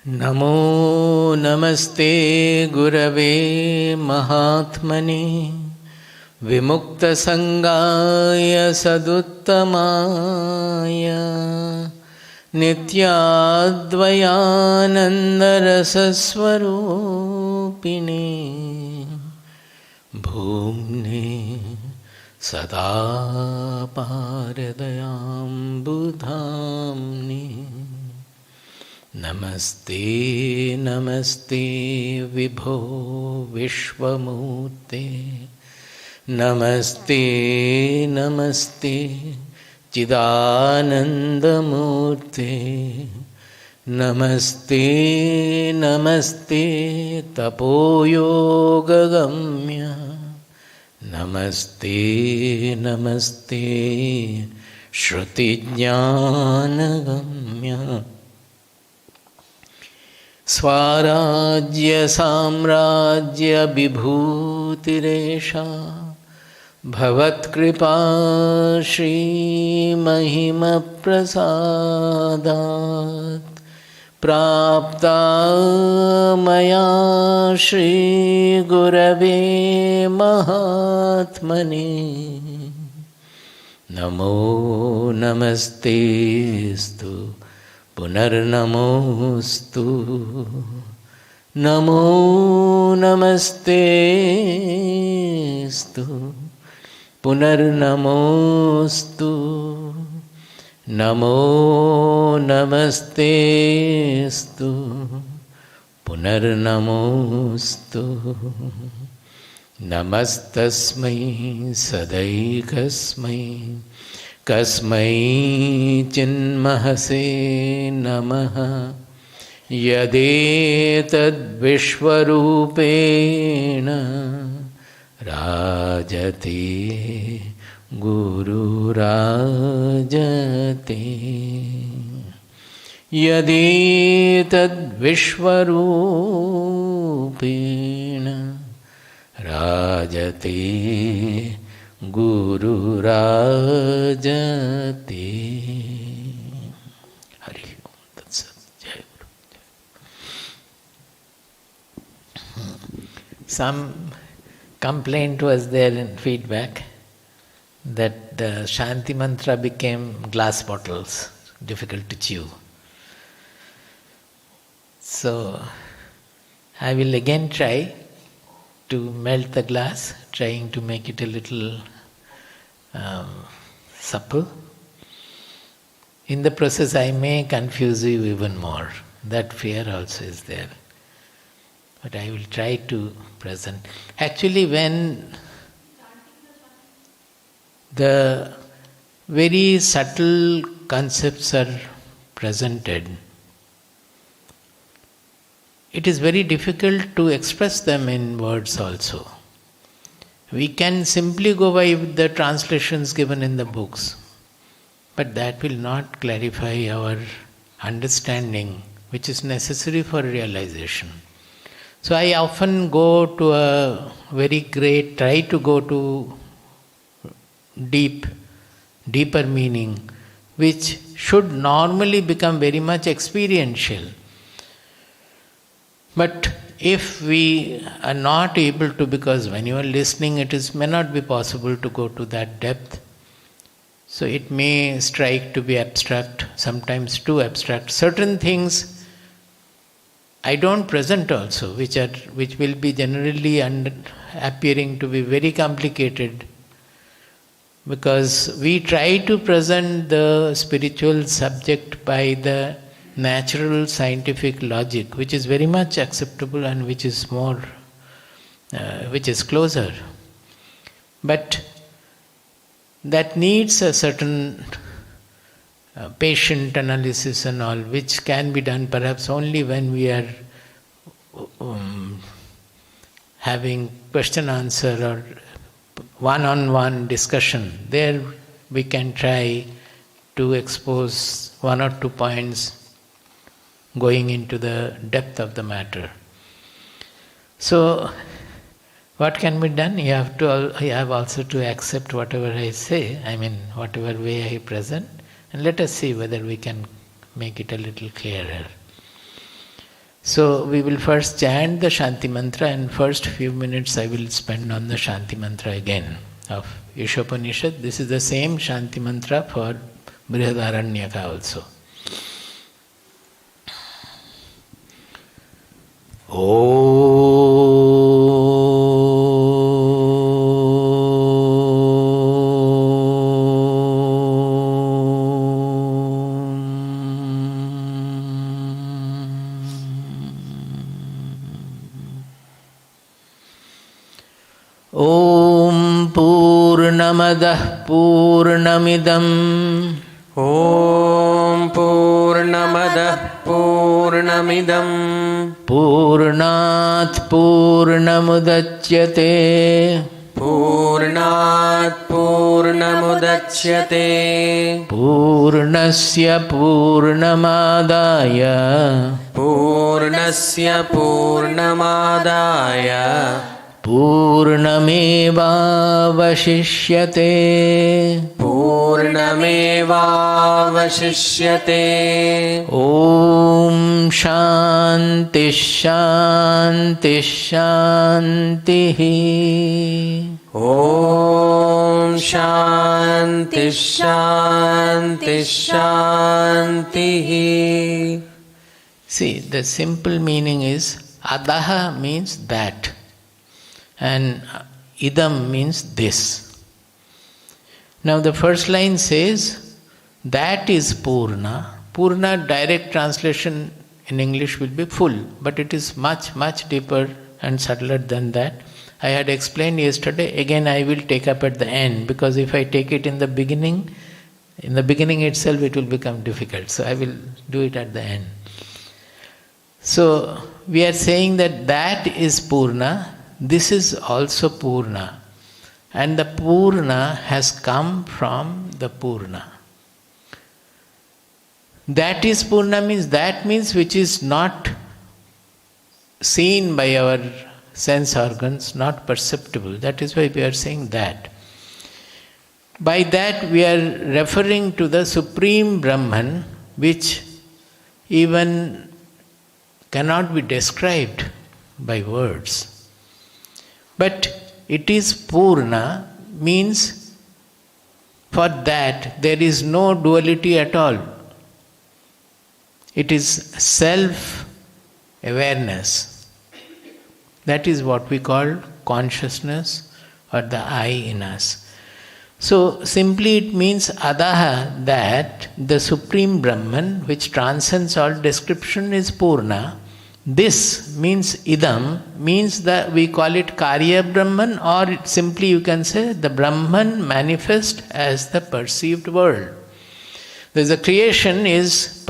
Namo Namaste Gurave Mahatmane Vimukta Sangaya Saduttamaya Nityadvayananda Rasaswarupine Bhumne Sada Paradayam Budhamne Namaste, Namaste, Vibho Vishwamurte. Namaste, Namaste, Chidanandamurte. Namaste, Namaste, Tapoyogagamya. Namaste, Namaste, Shrutijnanagamya. Swarajya Samrajya Vibhutiresha Bhavat Kripa Shri Mahima Prasadat Prapta Maya Shri Gurave Mahatmane Namo Namastestu Punarnamostu Namo Namastestu Punarnamostu Namo Namastestu Punarnamostu Namastasmai Sadaikasmai Kasmai Chinmahase Namaha Yadetad Vishwarupena Rajate Guru Rajate Yadetad Vishwarupena Rajate Guru Rajate. Hari Om Tat Sat. Jai Guru. Some complaint was there in feedback that the Shanti Mantra became glass bottles, difficult to chew. So I will again try to melt the glass, trying to make it a little supple. In the process I may confuse you even more. That fear also is there. But I will try to present. Actually, when the very subtle concepts are presented, it is very difficult to express them in words also. We can simply go by the translations given in the books, but that will not clarify our understanding, which is necessary for realization. So I often go to try to go to deeper meaning, which should normally become very much experiential. But if we are not able to, because when you are listening may not be possible to go to that depth, so it may strike to be abstract, sometimes too abstract. Certain things I don't present also, which will be generally appearing to be very complicated, because we try to present the spiritual subject by the natural scientific logic, which is very much acceptable and which is closer. But that needs a certain patient analysis and all, which can be done perhaps only when we are having question-answer or one-on-one discussion. There we can try to expose one or two points going into the depth of the matter. So, what can be done? You have also to accept whatever I say, whatever way I present, and let us see whether we can make it a little clearer. So we will first chant the Shanti Mantra, and first few minutes I will spend on the Shanti Mantra again of Ishopanishad. This is the same Shanti Mantra for Brihadaranyaka also. Om Poornamadah Poornamidam Om Poornamadah Poornamidam Poornat Poornamudachyate Poornat Poornamudachyate Poornasya Poornamadaya Poornasya Poornamadaya Purnamevavashishyate Purnamevavashishyate Om Shanti Shanti Shanti Om Shanti Shanti Shanti. See, the simple meaning is Adaha means that, and idam means this. Now the first line says, that is Poorna. Poorna, direct translation in English will be full, but it is much, much deeper and subtler than that. I had explained yesterday, again I will take up at the end, because if I take it in the beginning itself it will become difficult. So I will do it at the end. So we are saying that is Poorna. This is also Poorna, and the Poorna has come from the Poorna. That is Poorna means which is not seen by our sense organs, not perceptible. That is why we are saying that. By that we are referring to the Supreme Brahman, which even cannot be described by words. But it is Poorna, means for that there is no duality at all. It is self-awareness. That is what we call consciousness or the I in us. So simply it means Adaha, that the Supreme Brahman, which transcends all description, is Poorna. This means idam, means that we call it Karya Brahman, or simply you can say the Brahman manifest as the perceived world. The creation is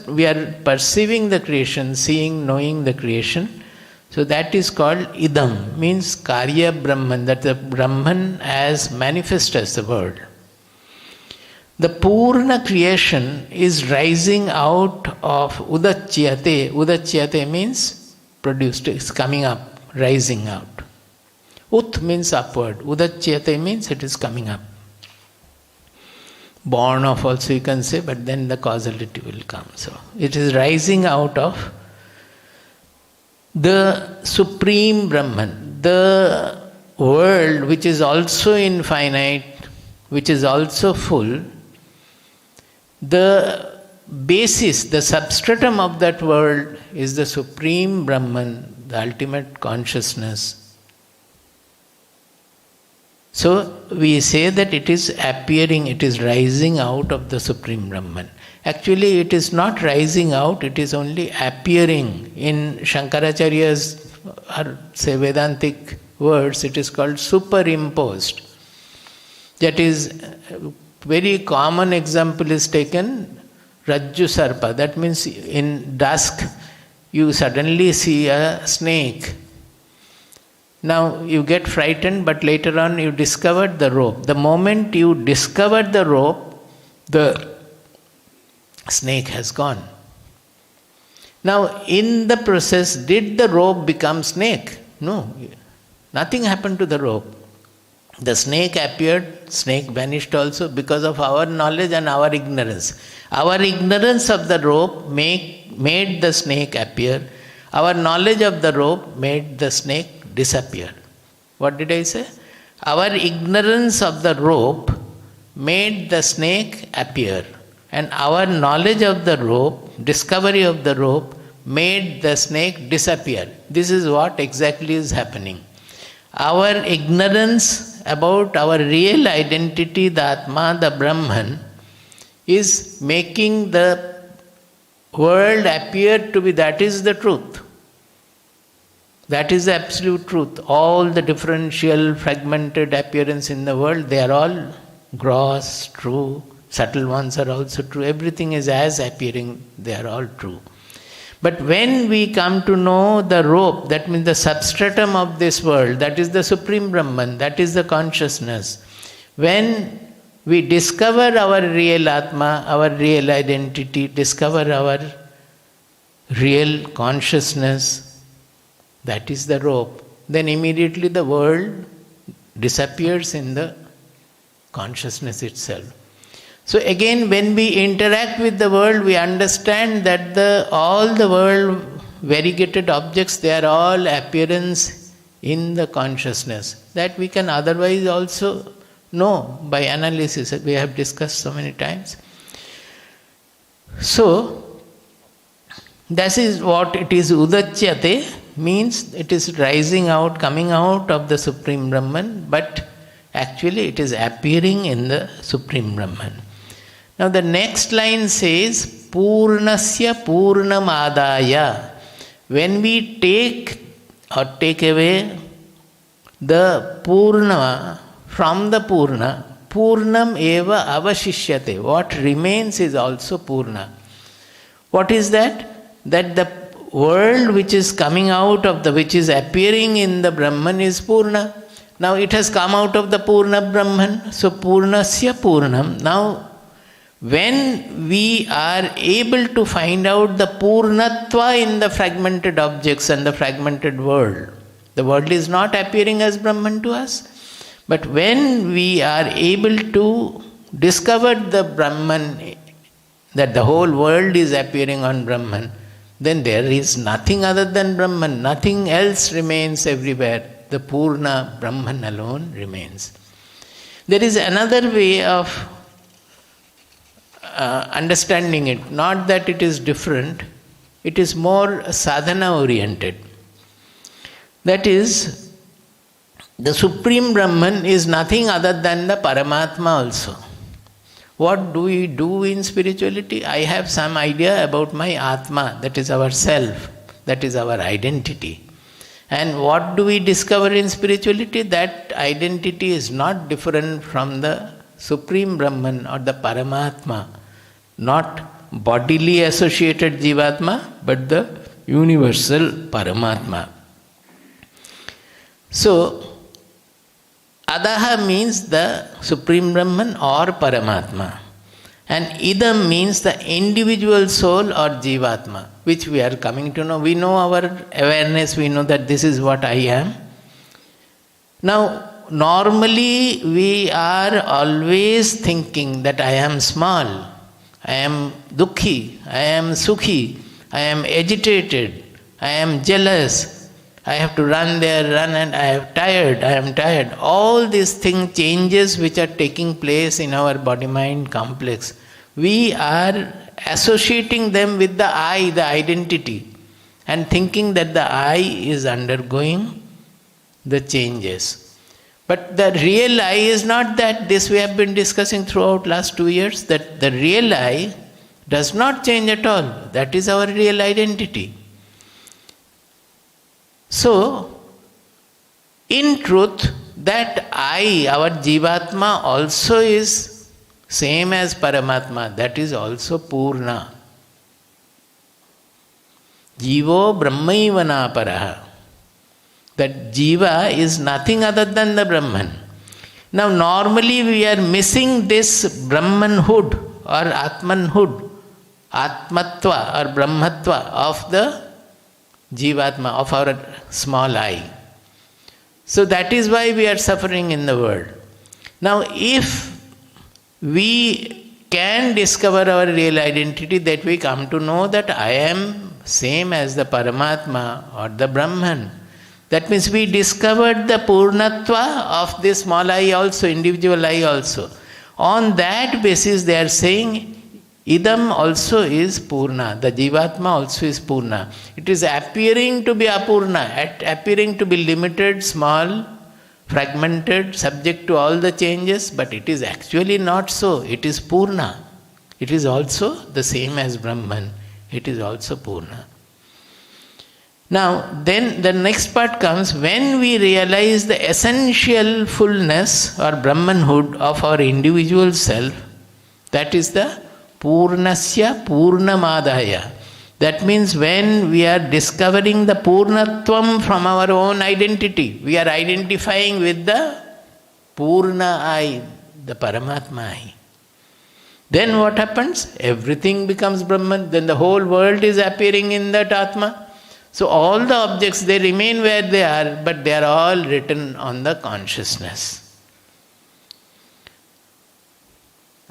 we are perceiving the creation, seeing, knowing the creation. So that is called idam, means Karya Brahman, that the Brahman as manifest as the world. The Poorna creation is rising out of Udachyate. Udachyate means produced, it's coming up, rising out. Ut means upward. Udachyate means it is coming up. Born of also you can say, but then the causality will come. So it is rising out of the Supreme Brahman, the world which is also infinite, which is also full. The basis, the substratum of that world is the Supreme Brahman, the ultimate consciousness. So we say that it is appearing, it is rising out of the Supreme Brahman. Actually it is not rising out, it is only appearing. In Shankaracharya's, or say Vedantic words, it is called superimposed. That is, very common example is taken, Rajju Sarpa. That means in dusk you suddenly see a snake. Now you get frightened, but later on you discovered the rope. The moment you discovered the rope, the snake has gone. Now in the process, did the rope become snake? No, nothing happened to the rope. The snake appeared, snake vanished also because of our knowledge and our ignorance. Our ignorance of the rope made the snake appear. Our knowledge of the rope made the snake disappear. What did I say? Our ignorance of the rope made the snake appear. And our knowledge of the rope, discovery of the rope, made the snake disappear. This is what exactly is happening. Our ignorance about our real identity, the Atma, the Brahman, is making the world appear to be, that is the truth. That is the absolute truth. All the differential, fragmented appearance in the world, they are all gross, true. Subtle ones are also true. Everything is as appearing, they are all true. But when we come to know the rope, that means the substratum of this world, that is the Supreme Brahman, that is the consciousness. When we discover our real Atma, our real identity, discover our real consciousness, that is the rope, then immediately the world disappears in the consciousness itself. So again, when we interact with the world, we understand that all the world variegated objects, they are all appearance in the consciousness. That we can otherwise also know by analysis, we have discussed so many times. So, that is what it is. Udachyate means it is rising out, coming out of the Supreme Brahman, but actually it is appearing in the Supreme Brahman. Now the next line says, Poornasya Poornamadaya. When we take away the Poorna from the Poorna, Poornam eva avashishyate. What remains is also Poorna. What is that? That the world which is coming out of which is appearing in the Brahman is Poorna. Now it has come out of the Poorna Brahman, so Poornasya Poornam. Now when we are able to find out the Poornatva in the fragmented objects and the fragmented world, the world is not appearing as Brahman to us, but when we are able to discover the Brahman, that the whole world is appearing on Brahman, then there is nothing other than Brahman, nothing else remains everywhere. The Poorna Brahman alone remains. There is another way of understanding it, not that it is different, it is more sadhana-oriented. That is, the Supreme Brahman is nothing other than the Paramatma also. What do we do in spirituality? I have some idea about my Atma, that is our self, that is our identity. And what do we discover in spirituality? That identity is not different from the Supreme Brahman or the Paramatma, not bodily associated Jivatma, but the universal Paramatma. So, Adaha means the Supreme Brahman or Paramatma. And Idam means the individual soul or Jivatma, which we are coming to know. We know our awareness, we know that this is what I am. Now, normally we are always thinking that I am small, I am dukhi, I am sukhi, I am agitated, I am jealous, I have to run there, and I am tired. All these things, changes which are taking place in our body-mind complex, we are associating them with the I, the identity, and thinking that the I is undergoing the changes. But the real I is not that. This we have been discussing throughout last 2 years, that the real I does not change at all. That is our real identity. So, in truth, that I, our Jivatma, also is same as Paramatma. That is also Poorna. Jivo Brahmaivana Paraha. That Jiva is nothing other than the Brahman. Now, normally we are missing this Brahmanhood or Atmanhood, Atmatva or Brahmatva of the Jivatma, of our small I. So that is why we are suffering in the world. Now, if we can discover our real identity, that we come to know that I am same as the Paramatma or the Brahman. That means we discovered the Poornatva of this small I also, individual I also. On that basis they are saying, Idam also is Poorna, the Jivatma also is Poorna. It is appearing to be Apurna, appearing to be limited, small, fragmented, subject to all the changes, but it is actually not so. It is Poorna. It is also the same as Brahman. It is also Poorna. Now, then the next part comes when we realize the essential fullness or Brahmanhood of our individual self, that is the Poornasya Poornamadaya. That means when we are discovering the Poornatvam from our own identity, we are identifying with the Poorna I, the Paramatma I. Then what happens? Everything becomes Brahman, then the whole world is appearing in that Atma. So all the objects, they remain where they are, but they are all written on the consciousness.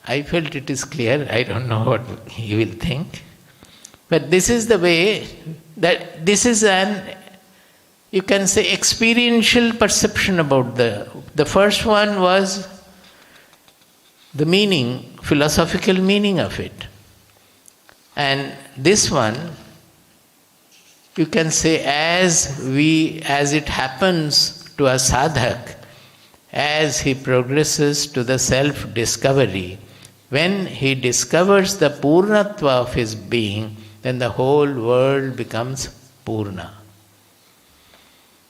I felt it is clear. I don't know what you will think. But this is the way that this is an, you can say, experiential perception about the first one was the meaning, philosophical meaning of it. And this one, you can say, as it happens to a sadhak, as he progresses to the self-discovery, when he discovers the Poornatva of his being, then the whole world becomes Poorna.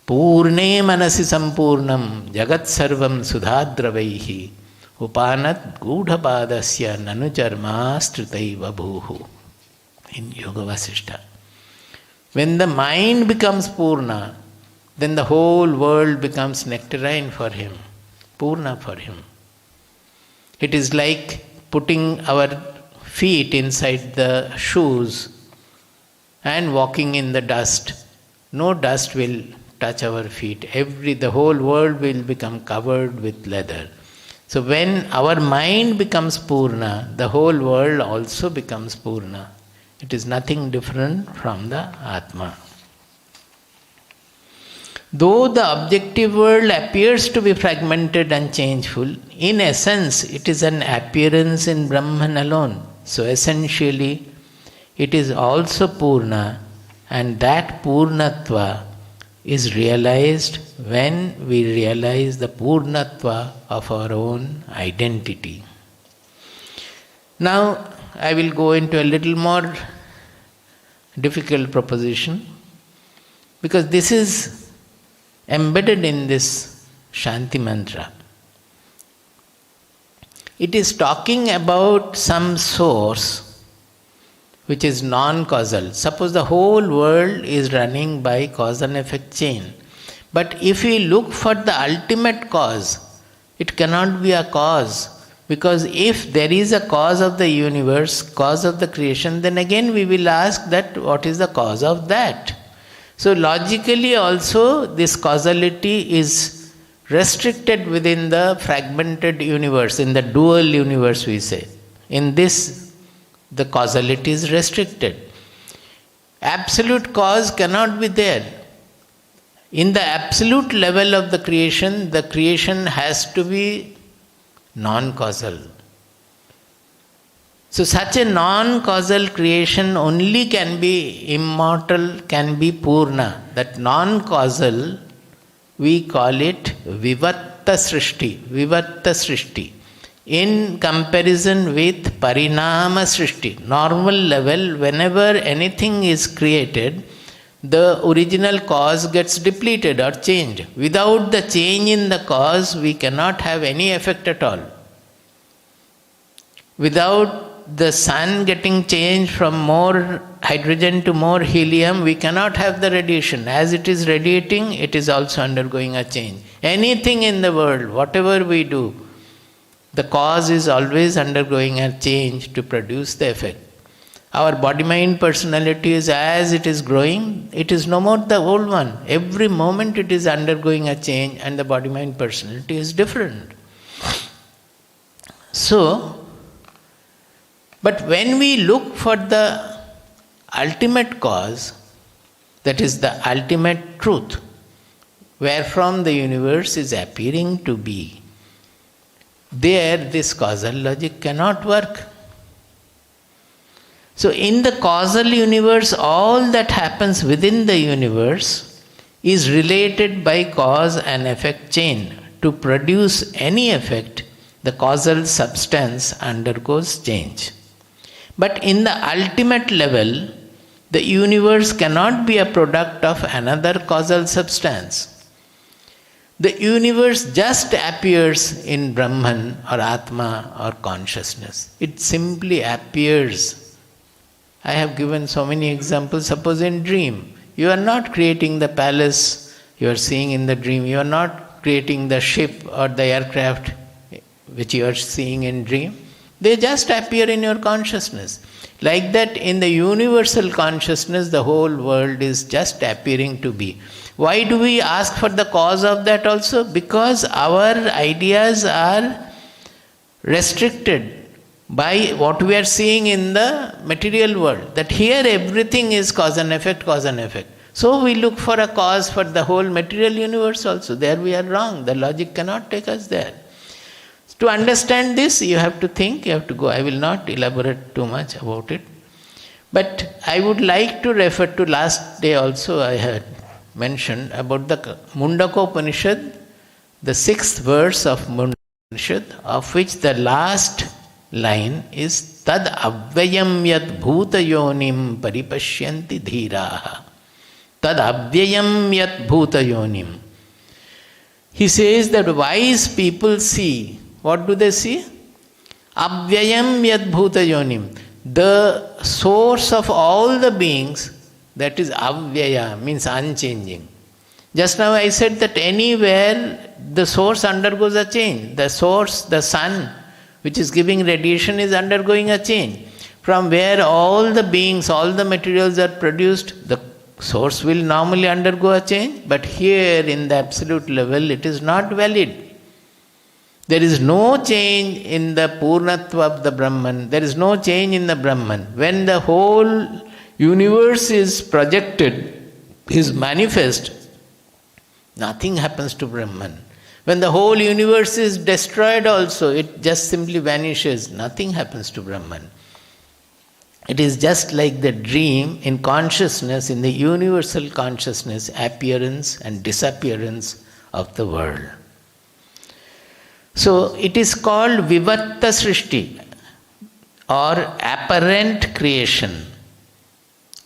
Poorne manasi sampurnam jagat sarvam sudhadravaihi upanat gudhapadasya nanucharmastritai bhuhu. In Yoga Vasishta. When the mind becomes Poorna, then the whole world becomes nectarine for him, Poorna for him. It is like putting our feet inside the shoes and walking in the dust. No dust will touch our feet. The whole world will become covered with leather. So when our mind becomes Poorna, the whole world also becomes Poorna. It is nothing different from the Atma. Though the objective world appears to be fragmented and changeful, in essence it is an appearance in Brahman alone. So essentially it is also Poorna, and that Poornatva is realized when we realize the Poornatva of our own identity. Now I will go into a little more difficult proposition, because this is embedded in this Shanti Mantra. It is talking about some source which is non-causal. Suppose the whole world is running by cause and effect chain. But if we look for the ultimate cause, it cannot be a cause. Because if there is a cause of the universe, cause of the creation, then again we will ask that what is the cause of that? So logically also this causality is restricted within the fragmented universe, in the dual universe we say. In this, the causality is restricted. Absolute cause cannot be there. In the absolute level of the creation has to be non-causal. So such a non-causal creation only can be immortal, can be Poorna. That non-causal, we call it Vivatta Srishti. In comparison with Parinama Srishti, normal level, whenever anything is created, the original cause gets depleted or changed. Without the change in the cause, we cannot have any effect at all. Without the sun getting changed from more hydrogen to more helium, we cannot have the radiation. As it is radiating, it is also undergoing a change. Anything in the world, whatever we do, the cause is always undergoing a change to produce the effect. Our body-mind personality is, as it is growing, it is no more the old one. Every moment it is undergoing a change, and the body-mind personality is different. So, but when we look for the ultimate cause, that is the ultimate truth, wherefrom the universe is appearing to be, there this causal logic cannot work. So in the causal universe, all that happens within the universe is related by cause and effect chain. To produce any effect, the causal substance undergoes change. But in the ultimate level, the universe cannot be a product of another causal substance. The universe just appears in Brahman or Atma or consciousness. It simply appears. I have given so many examples. Suppose in dream, you are not creating the palace you are seeing in the dream. You are not creating the ship or the aircraft which you are seeing in dream. They just appear in your consciousness. Like that, in the universal consciousness, the whole world is just appearing to be. Why do we ask for the cause of that also? Because our ideas are restricted by what we are seeing in the material world. That here everything is cause and effect, cause and effect. So we look for a cause for the whole material universe also. There we are wrong. The logic cannot take us there. To understand this, you have to think, you have to go. I will not elaborate too much about it. But I would like to refer to last day also I had mentioned about the Mundaka Upanishad, the 6th verse of Mundaka Upanishad, of which the last line is Tad Avyayam Yat Bhuta Yonim Paripashyanti Dhiraha. Tad Avyayam Yat Bhuta Yonim. He says that wise people see. What do they see? Avyayam Yat Bhuta Yonim. The source of all the beings, that is Avyaya, means unchanging. Just now I said that anywhere the source undergoes a change. The source, the sun, which is giving radiation, is undergoing a change. From where all the beings, all the materials are produced, the source will normally undergo a change. But here in the absolute level, it is not valid. There is no change in the Poornatva of the Brahman. There is no change in the Brahman. When the whole universe is projected, is manifest, nothing happens to Brahman. When the whole universe is destroyed also, it just simply vanishes. Nothing happens to Brahman. It is just like the dream in consciousness, in the universal consciousness, appearance and disappearance of the world. So it is called Vivatta Srishti or apparent creation.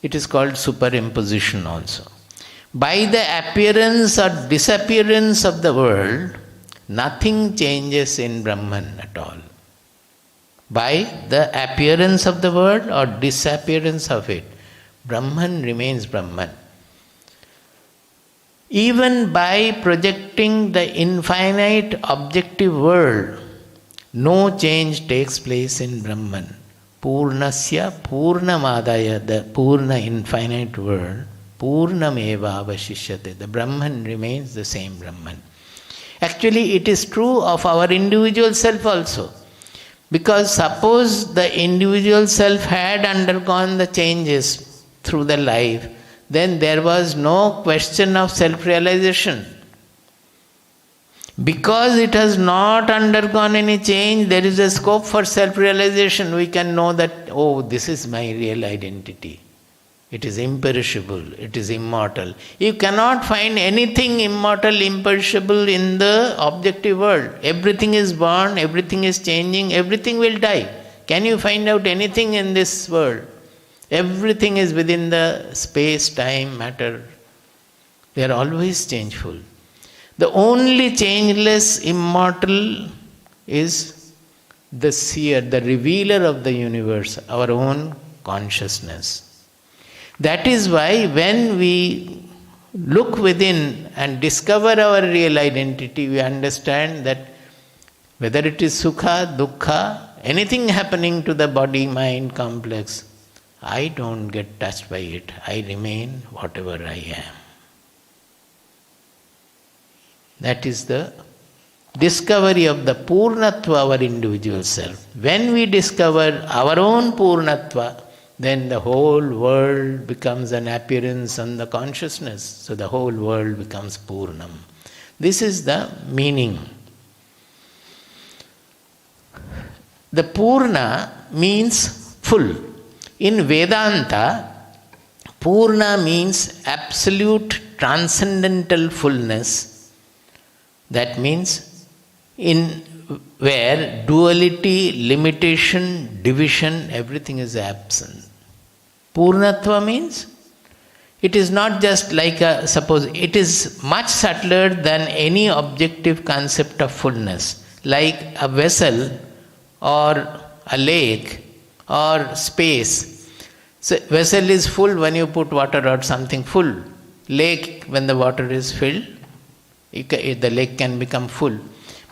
It is called superimposition also. By the appearance or disappearance of the world, nothing changes in Brahman at all. By the appearance of the world or disappearance of it, Brahman remains Brahman. Even by projecting the infinite objective world, no change takes place in Brahman. Poornasya Poornamadaya, the Poorna infinite world, Poornameva avashishyate. The Brahman remains the same Brahman. Actually, it is true of our individual self also. Because suppose the individual self had undergone the changes through the life, then there was no question of self-realization. Because it has not undergone any change, there is a scope for self-realization. We can know that, oh, this is my real identity. It is imperishable, it is immortal. You cannot find anything immortal, imperishable in the objective world. Everything is born, everything is changing, everything will die. Can you find out anything in this world? Everything is within the space, time, matter. They are always changeful. The only changeless, immortal is the seer, the revealer of the universe, our own consciousness. That is why when we look within and discover our real identity, we understand that whether it is sukha, dukkha, anything happening to the body, mind, complex, I don't get touched by it. I remain whatever I am. That is the discovery of the Poornatva, our individual self. When we discover our own Poornatva, then the whole world becomes an appearance on the consciousness. So the whole world becomes Poornam. This is the meaning. The Poorna means full. In Vedanta, Poorna means absolute transcendental fullness. That means where duality, limitation, division, everything is absent. Poornatva means it is not just like suppose it is much subtler than any objective concept of fullness. Like a vessel or a lake or space. So vessel is full when you put water or something full. Lake, when the water is filled, the lake can become full.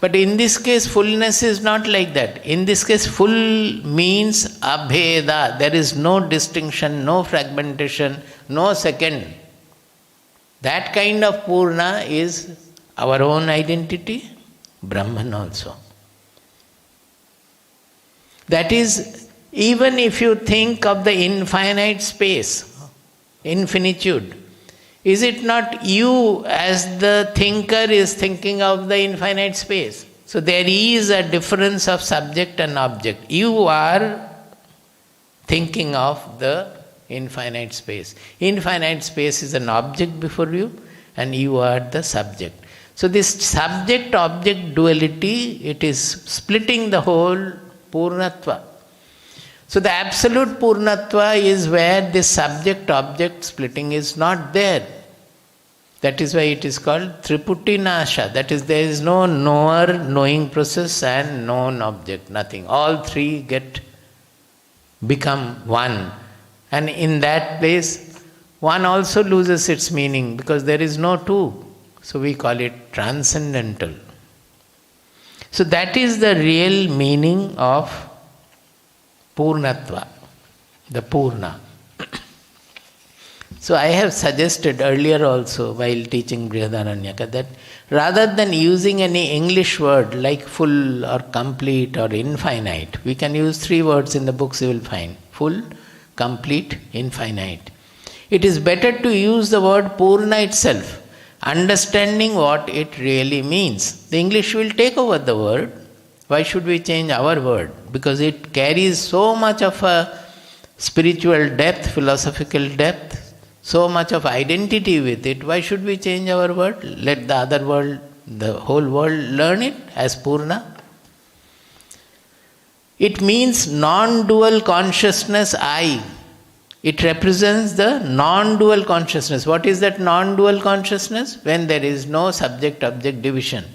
But in this case, fullness is not like that. In this case, full means abheda. There is no distinction, no fragmentation, no second. That kind of Poorna is our own identity, Brahman also. That is, even if you think of the infinite space, infinitude, is it not you as the thinker is thinking of the infinite space? So there is a difference of subject and object. You are thinking of the infinite space. Infinite space is an object before you and you are the subject. So this subject-object duality, it is splitting the whole Poornatva. So the absolute Poornatva is where this subject-object splitting is not there. That is why it is called Triputinasha. That is, there is no knower, knowing process and known object, nothing. All three become one. And in that place, one also loses its meaning because there is no two. So we call it transcendental. So that is the real meaning of Poornatva, the Poorna. So I have suggested earlier also while teaching Brihadaranyaka that rather than using any English word like full or complete or infinite, we can use 3 words in the books you will find. Full, complete, infinite. It is better to use the word Poorna itself, understanding what it really means. The English will take over the word. Why should we change our word? Because it carries so much of a spiritual depth, philosophical depth, so much of identity with it. Why should we change our word? Let the other world, the whole world learn it as Poorna. It means non-dual consciousness I. It represents the non-dual consciousness. What is that non-dual consciousness? When there is no subject-object division.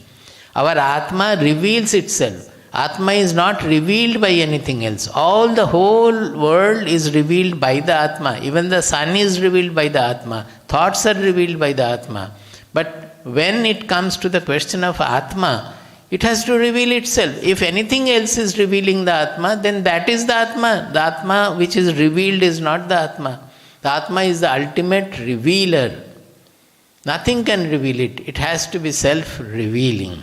Our Atma reveals itself. Atma is not revealed by anything else. All the whole world is revealed by the Atma. Even the sun is revealed by the Atma. Thoughts are revealed by the Atma. But when it comes to the question of Atma, it has to reveal itself. If anything else is revealing the Atma, then that is the Atma. The Atma which is revealed is not the Atma. The Atma is the ultimate revealer. Nothing can reveal it. It has to be self-revealing.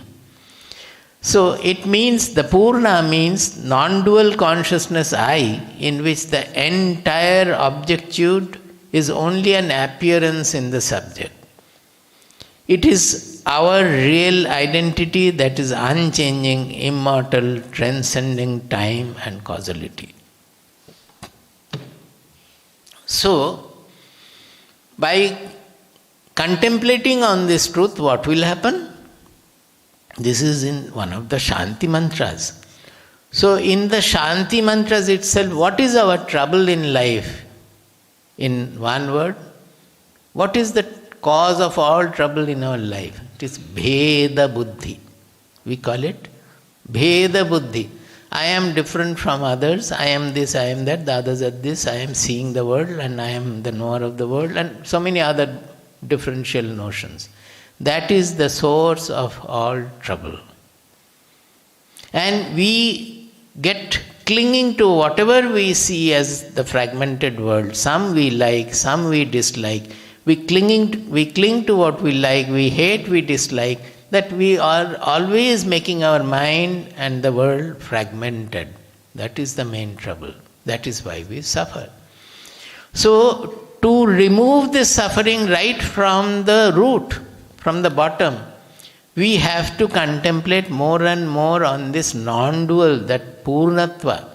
So it means, the Poorna means non-dual consciousness I, in which the entire objectude is only an appearance in the subject. It is our real identity that is unchanging, immortal, transcending time and causality. So, by contemplating on this truth, what will happen? This is in one of the Shanti Mantras. So in the Shanti Mantras itself, what is our trouble in life? In one word, what is the cause of all trouble in our life? It is Bheda Buddhi. We call it Bheda Buddhi. I am different from others, I am this, I am that, the others are this, I am seeing the world and I am the knower of the world, and so many other differential notions. That is the source of all trouble. And we get clinging to whatever we see as the fragmented world. Some we like, some we dislike. We cling to what we like, we hate, we dislike. That we are always making our mind and the world fragmented. That is the main trouble. That is why we suffer. So, to remove this suffering right from the root, from the bottom, we have to contemplate more and more on this non-dual, that Poornatva,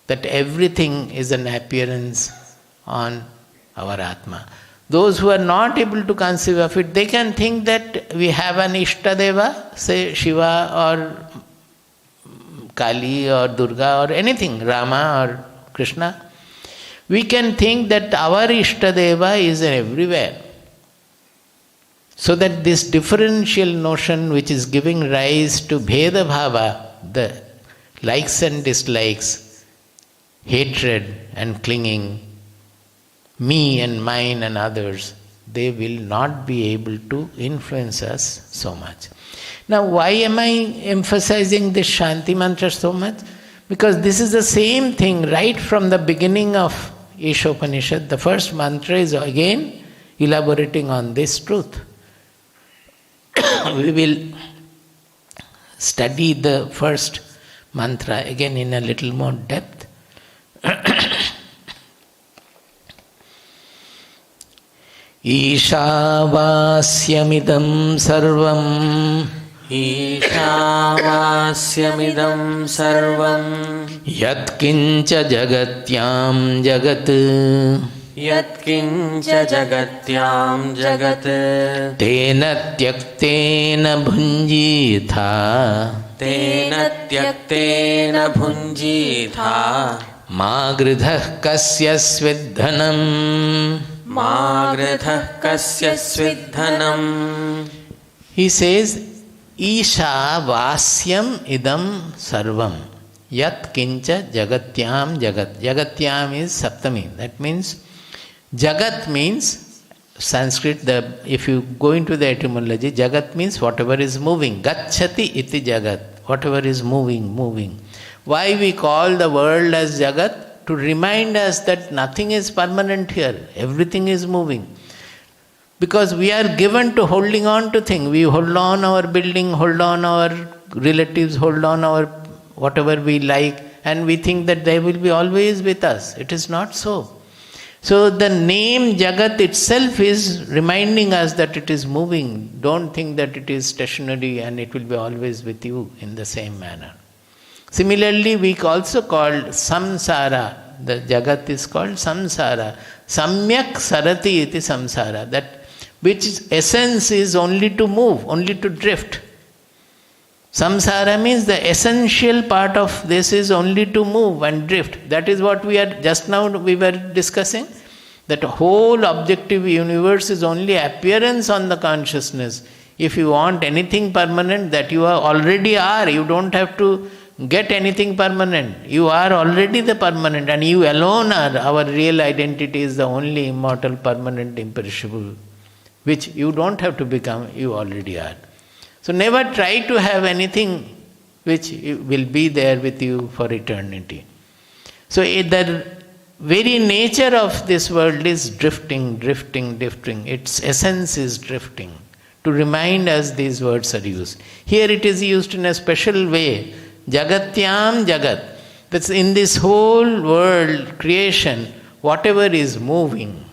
that everything is an appearance on our Atma. Those who are not able to conceive of it, they can think that we have an Ishtadeva, say Shiva or Kali or Durga or anything, Rama or Krishna. We can think that our Ishtadeva is everywhere. So that this differential notion which is giving rise to Bheda Bhava, the likes and dislikes, hatred and clinging, me and mine and others, they will not be able to influence us so much. Now, why am I emphasizing this Shanti Mantra so much? Because this is the same thing right from the beginning of Ishopanishad. The first mantra is again elaborating on this truth. We will study the first mantra again in a little more depth. Ishavāsyamidam sarvam Ishavāsyamidam sarvam Yatkinca jagatyam jagat Yatkinca jagatyam jagat Tena tyaktena bhunjitha Tena tyaktena bhunjitha Ma gridhah kasya svidhanam. Ma gridhah kasya svidhanam. He says, Isha vasyam idam sarvam. Yat kincha jagatyam jagat. Jagatyam is Saptami. That means, Jagat means, Sanskrit, if you go into the etymology, Jagat means whatever is moving. Gacchati iti jagat. Whatever is moving. Why we call the world as Jagat? To remind us that nothing is permanent here. Everything is moving. Because we are given to holding on to things. We hold on our building, hold on our relatives, hold on our whatever we like, and we think that they will be always with us. It is not so. So the name Jagat itself is reminding us that it is moving. Don't think that it is stationary and it will be always with you in the same manner. Similarly, we also called samsara. The Jagat is called samsara. Samyak sarati iti samsara. That which essence is only to move, only to drift. Samsara means the essential part of this is only to move and drift. That is what we are, just now we were discussing. That whole objective universe is only appearance on the consciousness. If you want anything permanent, that you already are. You don't have to get anything permanent. You are already the permanent, and you alone are. Our real identity is the only immortal, permanent, imperishable, which you don't have to become, you already are. So never try to have anything which will be there with you for eternity. So the very nature of this world is drifting. Its essence is drifting. To remind us, these words are used. Here it is used in a special way. Jagatyam jagat. That's in this whole world, creation, whatever is moving.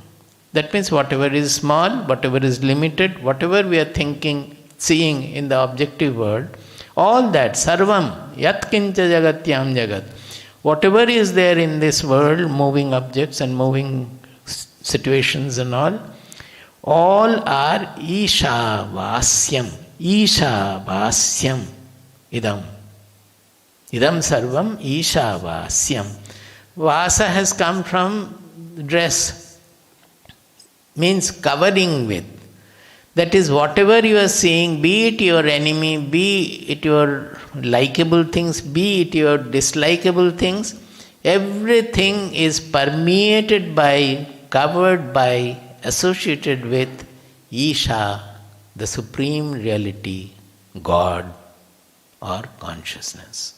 That means whatever is small, whatever is limited, whatever we are thinking, seeing in the objective world, all that, sarvam, yatkincha jagatyam jagat. Whatever is there in this world, moving objects and moving situations and all are Isha-vasyam. Isha-vasyam idam. Idam sarvam Isha-vasyam. Vasa has come from dress, means covering with. That is, whatever you are seeing, be it your enemy, be it your likable things, be it your dislikable things, everything is permeated by, covered by, associated with Isha, the supreme reality, God or consciousness.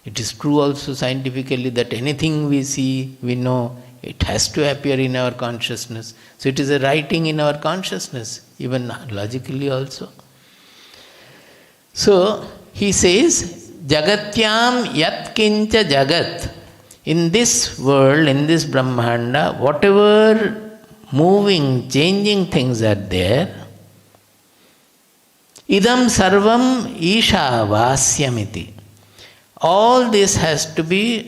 It is true also scientifically that anything we see, we know, it has to appear in our consciousness. So it is a writing in our consciousness, even logically also. So he says, Jagatyam yat kincha jagat. In this world, in this Brahmanda, whatever moving, changing things are there, idam sarvam isha vasyamiti. All this has to be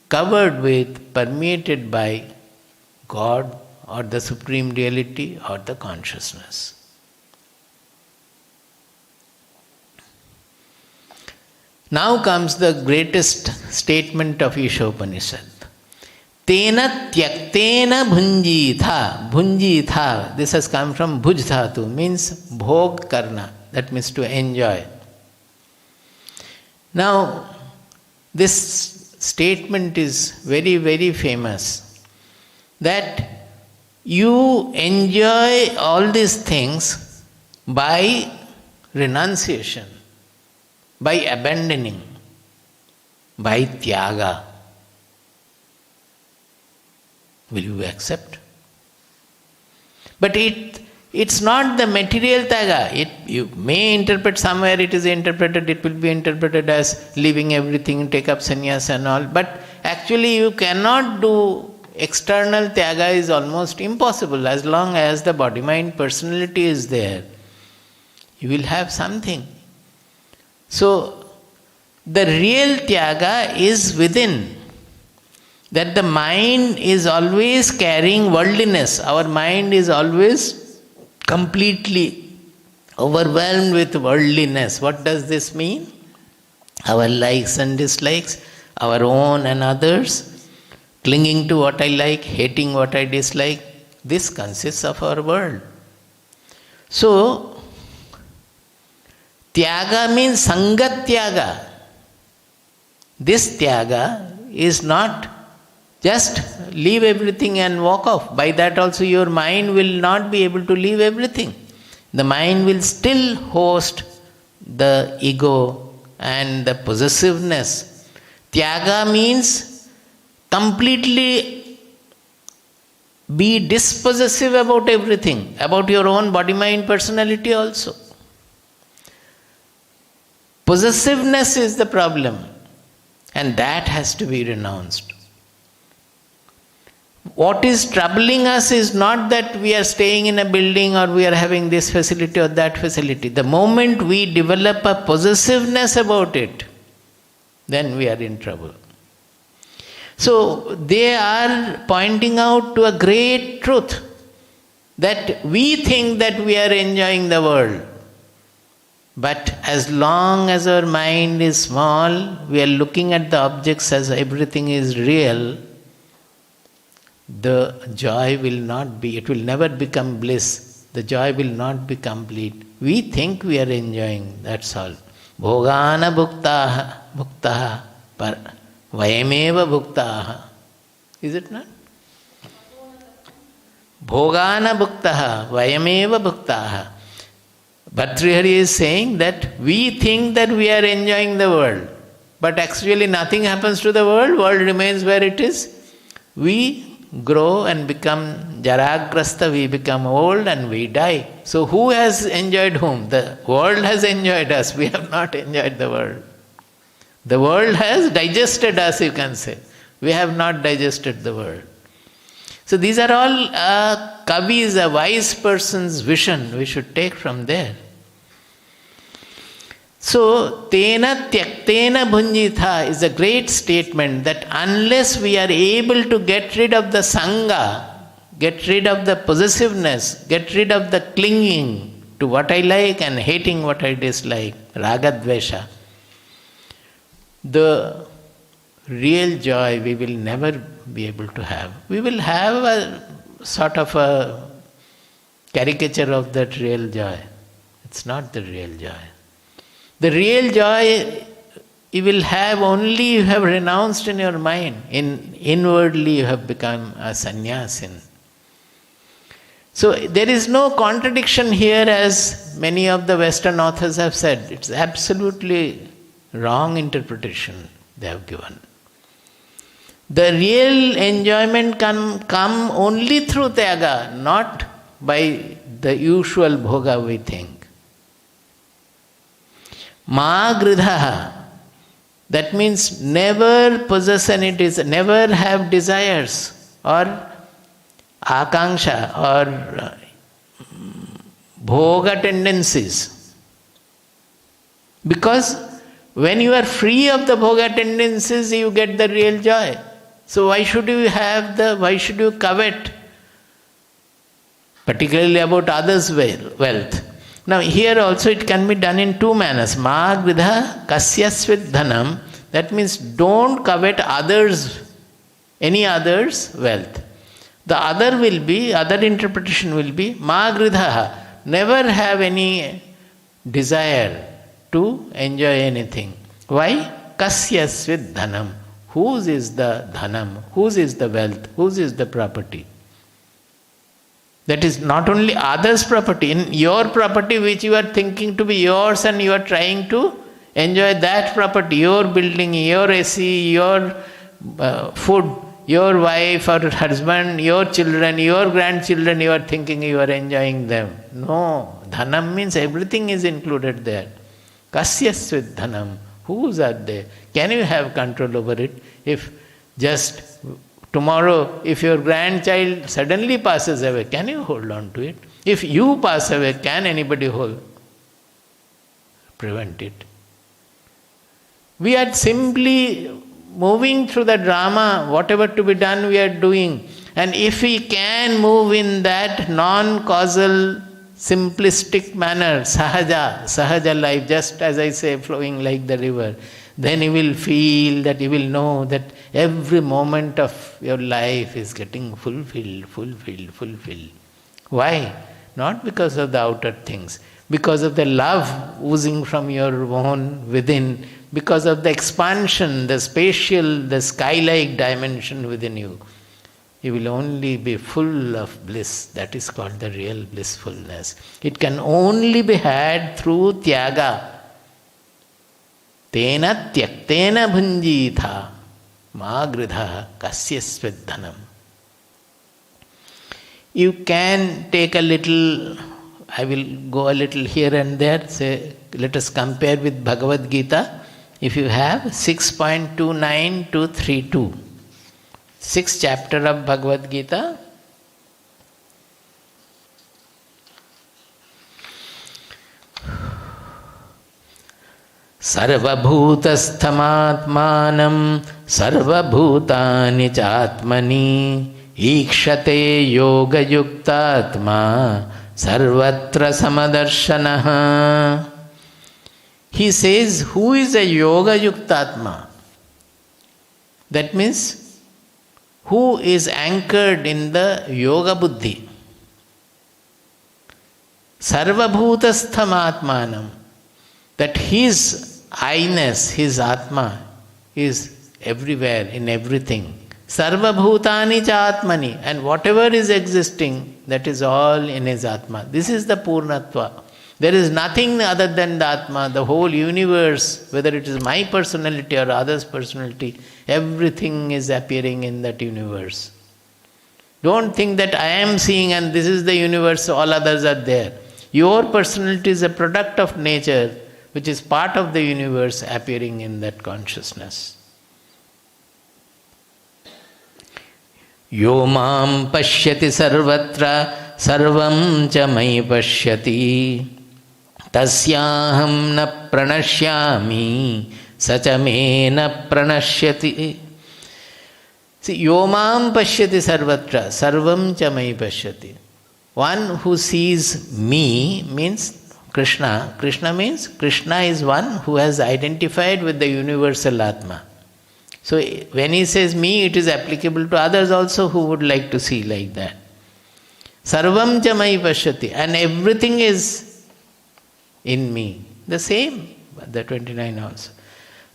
covered with, permeated by God or the Supreme Reality or the consciousness. Now comes the greatest statement of Ishopanishad. Tena tyaktena bhunjitha. Bhunjitha, this has come from bhuj dhatu, means bhog karna, that means to enjoy. Now, this statement is very, very famous, that you enjoy all these things by renunciation, by abandoning, by tyaga. Will you accept? But it's not the material tyaga. You may interpret somewhere, it will be interpreted as leaving everything, take up sannyas and all. But actually you cannot do external tyaga, is almost impossible. As long as the body, mind, personality is there, you will have something. So the real tyaga is within. That the mind is always carrying worldliness. Our mind is always completely overwhelmed with worldliness. What does this mean? Our likes and dislikes, our own and others, clinging to what I like, hating what I dislike. This consists of our world. So, tyaga means sangat tyaga. This tyaga is not just leave everything and walk off. By that also your mind will not be able to leave everything. The mind will still host the ego and the possessiveness. Tyaga means completely be dispossessive about everything, about your own body, mind, personality also. Possessiveness is the problem, and that has to be renounced. What is troubling us is not that we are staying in a building or we are having this facility or that facility. The moment we develop a possessiveness about it, then we are in trouble. So they are pointing out to a great truth, that we think that we are enjoying the world. But as long as our mind is small, we are looking at the objects as everything is real, the joy will not be, it will never become bliss. The joy will not be complete. We think we are enjoying, that's all. Bhogana bhuktaha par vayameva bhuktaha. Is it not? Bhogana bhuktaha vayameva bhuktaha. Bhartrihari is saying that we think that we are enjoying the world, but actually nothing happens to the world remains where it is. We grow and become jaragrasta, we become old and we die. So who has enjoyed whom? The world has enjoyed us, we have not enjoyed the world. The world has digested us, you can say. We have not digested the world. So these are all Kavi's, a wise person's vision, we should take from there. So, tena tyaktena bhunjitha is a great statement that unless we are able to get rid of the sangha, get rid of the possessiveness, get rid of the clinging to what I like and hating what I dislike, ragadvesha, the real joy we will never be able to have. We will have a sort of a caricature of that real joy. It's not the real joy. The real joy you will have only you have renounced in your mind. Inwardly you have become a sannyasin. So there is no contradiction here, as many of the Western authors have said. It's absolutely wrong interpretation they have given. The real enjoyment can come only through tyaga, not by the usual bhoga we think. Ma gridhaha. That means never possess any never have desires or akanksha or bhoga tendencies. Because when you are free of the bhoga tendencies, you get the real joy. So why should you covet, particularly about others' wealth? Now here also it can be done in two manners. Ma gridha kasyasvit dhanam. That means don't covet any other's wealth. The other interpretation will be ma gridha. Never have any desire to enjoy anything. Why? Kasyasvit dhanam. Whose is the dhanam? Whose is the wealth? Whose is the property? That is not only others' property, in your property which you are thinking to be yours and you are trying to enjoy that property, your building, your AC, your food, your wife or husband, your children, your grandchildren, you are thinking you are enjoying them. No, dhanam means everything is included there. Kasyasvit dhanam. Whose are they? Can you have control over it? If just tomorrow, if your grandchild suddenly passes away, can you hold on to it? If you pass away, can anybody prevent it? We are simply moving through the drama, whatever to be done we are doing. And if we can move in that non-causal, simplistic manner, sahaja life, just as I say, flowing like the river, then you will feel that, you will know that every moment of your life is getting fulfilled. Why? Not because of the outer things, because of the love oozing from your own within, because of the expansion, the spatial, the sky-like dimension within you. You will only be full of bliss. That is called the real blissfulness. It can only be had through tyaga. Tena tyaktena bhunjitha ma gridha kasyasvit dhanam. You can take a little, I will go a little here and there, say, let us compare with Bhagavad Gita. If you have 6.29 to 32, 6th chapter of Bhagavad Gita, Sarvabhutasthamaatmanam sarvabhutani chatmani ikshate yoga yuktatma sarvatra samadarshanaha. He says, who is a yoga yuktatma? That means, who is anchored in the yoga buddhi. Sarvabhutasthamaatmanam. That his I-ness, his Atma, is everywhere, in everything. Sarvabhutani cha Atmani. And whatever is existing, that is all in his Atma. This is the Poornatva. There is nothing other than the Atma. The whole universe, whether it is my personality or others' personality, everything is appearing in that universe. Don't think that I am seeing and this is the universe, all others are there. Your personality is a product of nature, which is part of the universe appearing in that consciousness. Yo mam pashyati sarvatra sarvam cha mai pashyati tasyaham na pranashyami sacha me na pranashyati. See, yo mam pashyati sarvatra sarvam cha mai pashyati. One who sees me means Krishna. Krishna means Krishna is one who has identified with the universal Atma. So when he says me, it is applicable to others also who would like to see like that. Sarvam cha mai pashyati. And everything is in me. The same, the 29 also.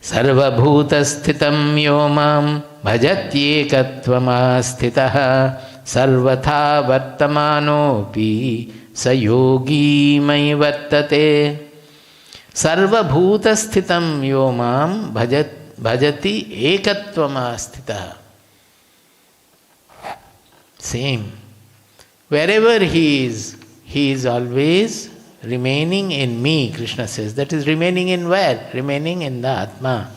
Sarva bhuta sthitam yo mam bhajatyekatvam asthitaha sarvatha vartamanopi sayogi mai vartate. Sarva bhuta sthitam yo mam bhajati ekatvam asthitaha. Same. Wherever he is always remaining in me, Krishna says. That is remaining in where? Remaining in the Atma.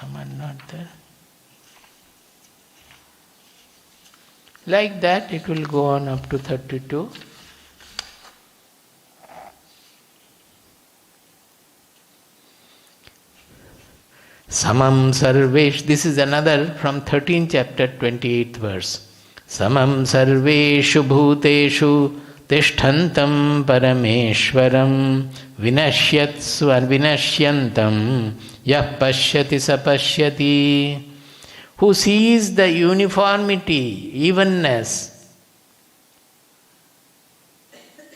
Some are not there. Like that, it will go on up to 32. Samam sarvesh, this is another from 13th chapter, 28th verse. Samam sarveshu bhuteshu tishthantam parameshwaram vinashyatsva vinashyantam yah pashyati sapashyati. Who sees the uniformity, evenness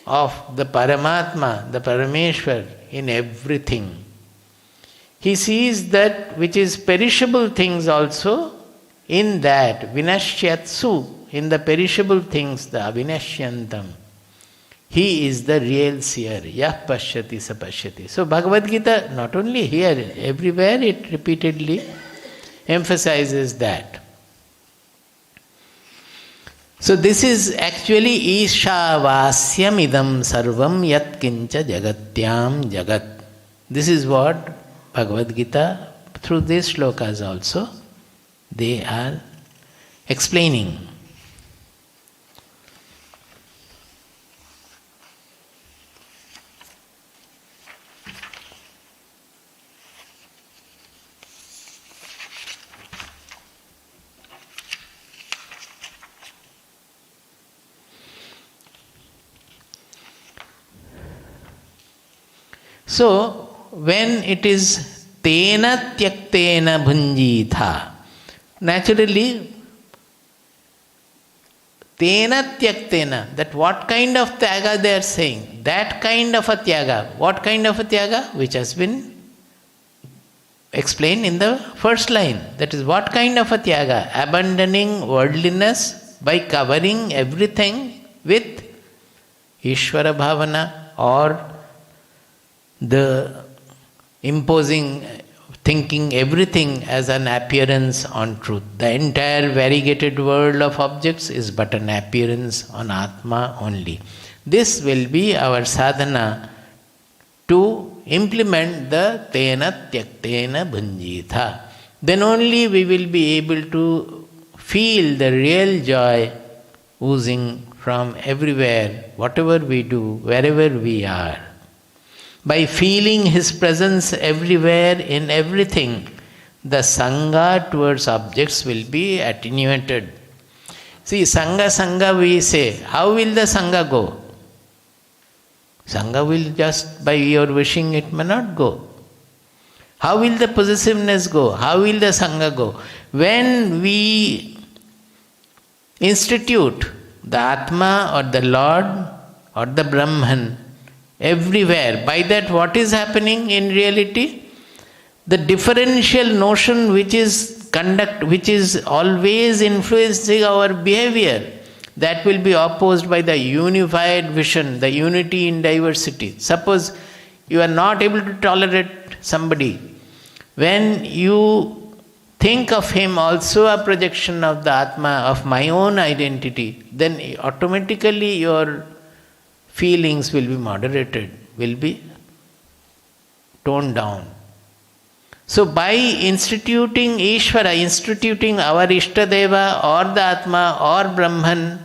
of the Paramatma, the Parameshwar in everything. He sees that which is perishable things also in that, vinashyatsu, in the perishable things, the avinashyantam. He is the real seer, yah pashyati sapashyati. So Bhagavad Gita, not only here, everywhere it repeatedly emphasizes that. So this is actually Ishavasyam idam sarvam yat kincha jagatyam jagat. This is what Bhagavad Gita, through these shlokas also, they are explaining. So, when it is tena tyaktena bhunjitha, naturally, tena tyaktena, that what kind of tyaga they are saying, that kind of a tyaga. What kind of a tyaga? Which has been explained in the first line. That is, what kind of a tyaga? Abandoning worldliness by covering everything with Ishvara Bhavana, or the imposing, thinking everything as an appearance on truth. The entire variegated world of objects is but an appearance on Atma only. This will be our sadhana to implement the tena tyaktena bhunjitha. Then only we will be able to feel the real joy oozing from everywhere, whatever we do, wherever we are. By feeling His presence everywhere in everything, the Sangha towards objects will be attenuated. See, Sangha we say, how will the Sangha go? Sangha will just by your wishing it may not go. How will the possessiveness go? How will the Sangha go? When we institute the Atma or the Lord or the Brahman everywhere, by that what is happening in reality? The differential notion which is always influencing our behavior, that will be opposed by the unified vision, the unity in diversity. Suppose you are not able to tolerate somebody, when you think of him also a projection of the Atma, of my own identity, then automatically your feelings will be moderated, will be toned down. So by instituting Ishvara, instituting our Ishtadeva or the Atma or Brahman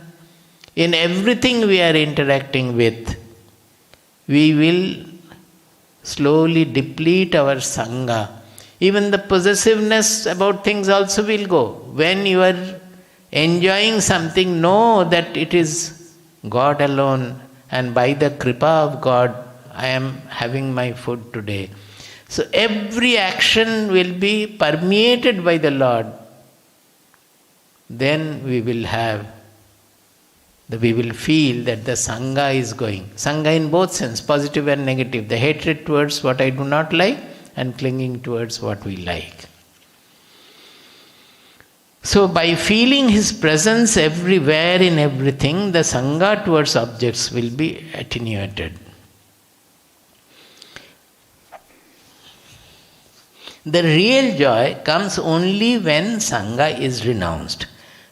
in everything we are interacting with, we will slowly deplete our Sangha. Even the possessiveness about things also will go. When you are enjoying something, know that it is God alone, and by the kripa of God, I am having my food today. So every action will be permeated by the Lord. Then we will feel that the Sangha is going. Sangha in both sense, positive and negative. The hatred towards what I do not like and clinging towards what we like. So by feeling His presence everywhere in everything, the Sangha towards objects will be attenuated. The real joy comes only when Sangha is renounced.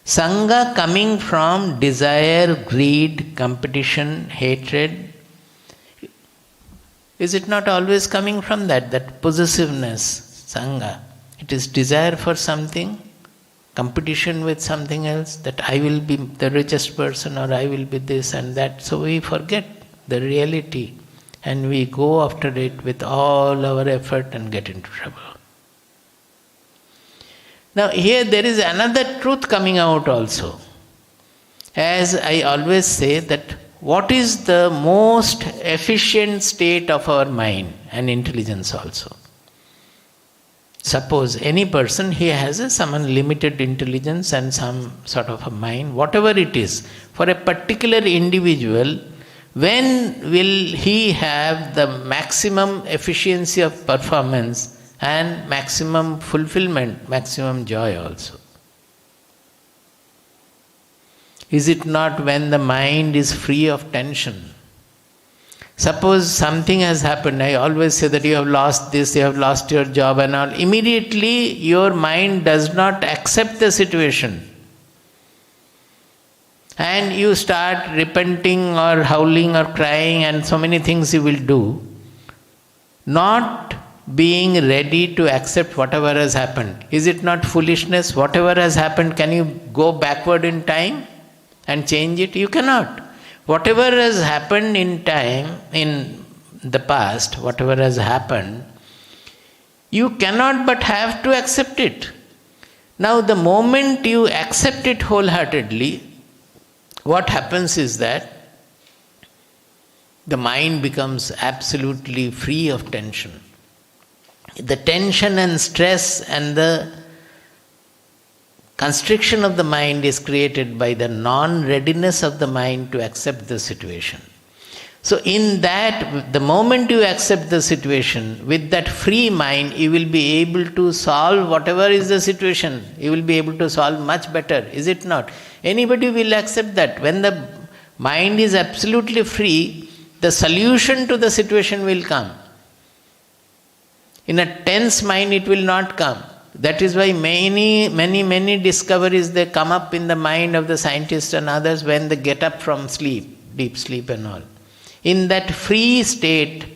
Sangha coming from desire, greed, competition, hatred, is it not always coming from that possessiveness, Sangha? It is desire for something, competition with something else, that I will be the richest person or I will be this and that. So we forget the reality and we go after it with all our effort and get into trouble. Now here there is another truth coming out also. As I always say that what is the most efficient state of our mind and intelligence also? Suppose any person, he has some unlimited intelligence and some sort of a mind, whatever it is. For a particular individual, when will he have the maximum efficiency of performance and maximum fulfillment, maximum joy also? Is it not when the mind is free of tension? Suppose something has happened, I always say that you have lost this, you have lost your job and all. Immediately your mind does not accept the situation. And you start repenting or howling or crying and so many things you will do. Not being ready to accept whatever has happened. Is it not foolishness? Whatever has happened, can you go backward in time and change it? You cannot. Whatever has happened in time, in the past, whatever has happened, you cannot but have to accept it. Now the moment you accept it wholeheartedly, what happens is that the mind becomes absolutely free of tension. The tension and stress and the constriction of the mind is created by the non-readiness of the mind to accept the situation. So in that, the moment you accept the situation, with that free mind, you will be able to solve whatever is the situation. You will be able to solve much better, is it not? Anybody will accept that. When the mind is absolutely free, the solution to the situation will come. In a tense mind, it will not come. That is why many discoveries, they come up in the mind of the scientists and others when they get up from sleep, deep sleep and all. In that free state,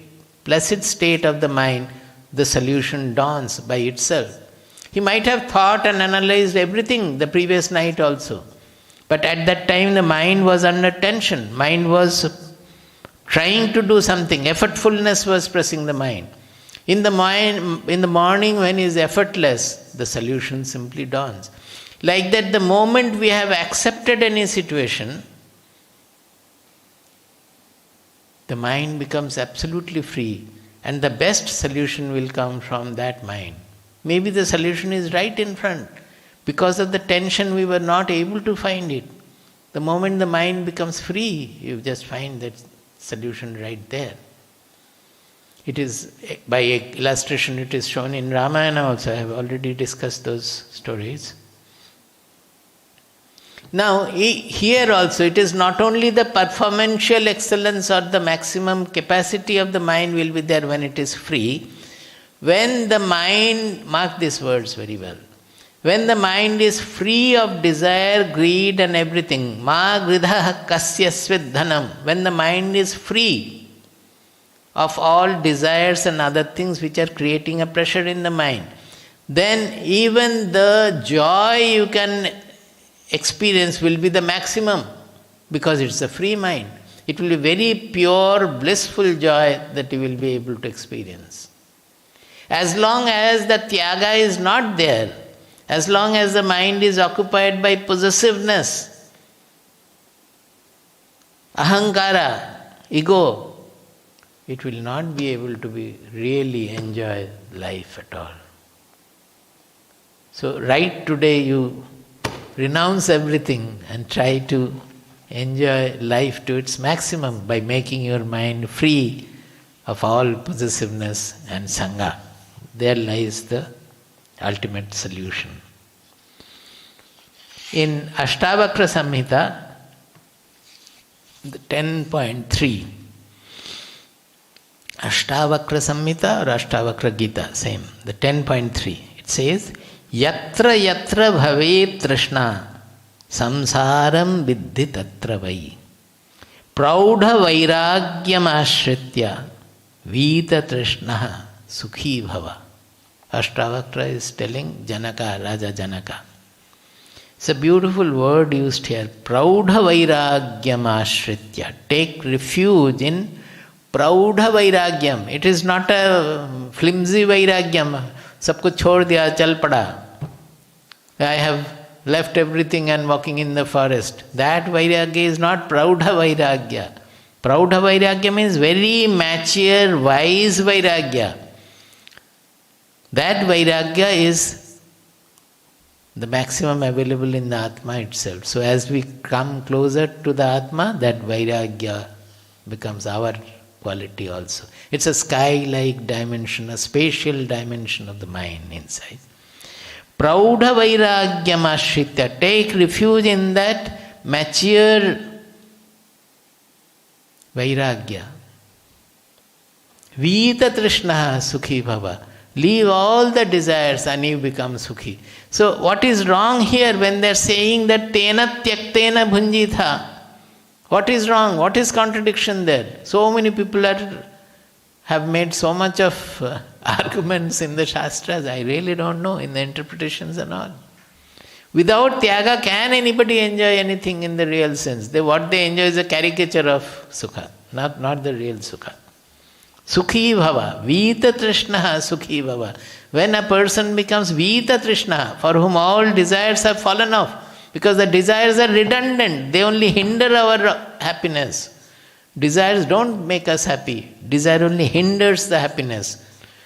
placid state of the mind, the solution dawns by itself. He might have thought and analyzed everything the previous night also. But at that time the mind was under tension. Mind was trying to do something. Effortfulness was pressing the mind. In the morning when he is effortless, the solution simply dawns. Like that, the moment we have accepted any situation, the mind becomes absolutely free, and the best solution will come from that mind. Maybe the solution is right in front. Because of the tension, we were not able to find it. The moment the mind becomes free, you just find that solution right there. It is, by illustration, it is shown in Ramayana also. I have already discussed those stories. Now, here also, it is not only the performantial excellence or the maximum capacity of the mind will be there when it is free. When the mind, mark these words very well, when the mind is free of desire, greed and everything, ma gridha kasya svidhanam, when the mind is free of all desires and other things which are creating a pressure in the mind, then even the joy you can experience will be the maximum, because it's a free mind. It will be very pure, blissful joy that you will be able to experience. As long as the tyaga is not there, as long as the mind is occupied by possessiveness, ahankara, ego, it will not be able to be really enjoy life at all. So right today you renounce everything and try to enjoy life to its maximum by making your mind free of all possessiveness and sangha. There lies the ultimate solution. In Ashtavakra Samhita, 10.3, Ashtavakra Samhita or Ashtavakra Gita, same, the 10.3, it says, Yatra yatra bhavet trishna samsaram viddhi tatra vai praudha vairagyam ashritya vita trishna sukhi bhava. Ashtavakra is telling Janaka, Raja Janaka. It's a beautiful word used here. Praudha vairagyam ashritya. Take refuge in praudha vairagyam. It is not a flimsy vairagyam. Sab kuch chhod diya, chal pada. I have left everything and walking in the forest. That vairagya is not praudha vairagya. Praudha vairagya means very mature, wise vairagya. That vairagya is the maximum available in the Atma itself. So as we come closer to the Atma, that vairagya becomes our quality also. It's a sky-like dimension, a spatial dimension of the mind inside. Praudha vairagyam ashritya. Take refuge in that mature vairagya. Vita trishnaha sukhi bhava. Leave all the desires and you become sukhi. So what is wrong here when they are saying that tena tyaktena bhunjitha? What is wrong? What is contradiction there? So many people have made so much of arguments in the Shastras. I really don't know, in the interpretations and all. Without tyaga, can anybody enjoy anything in the real sense? What they enjoy is a caricature of sukha, not the real sukha. Sukhi bhava, vita trishnaha sukhi bhava. When a person becomes vita trishnaha, for whom all desires have fallen off, because the desires are redundant, they only hinder our happiness. Desires don't make us happy, desire only hinders the happiness.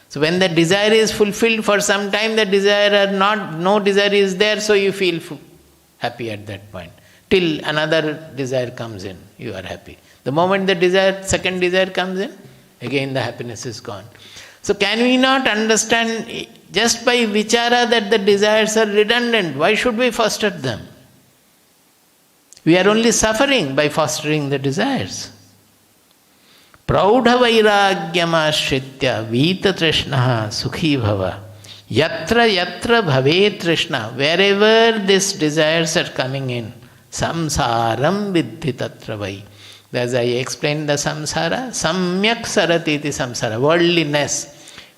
So when the desire is fulfilled for some time, the desire are not, no desire is there, so you feel happy at that point. Till another desire comes in, you are happy. The moment the second desire comes in, again the happiness is gone. So can we not understand just by vichara that the desires are redundant? Why should we foster them? We are only suffering by fostering the desires. Praudha vairagyam ashritya vita trishnaha sukhi bhava. Yatra yatra bhave trishna. Wherever these desires are coming in, samsaram vidhi tatra vai. As I explained the samsara, samyak sarati iti samsara, worldliness.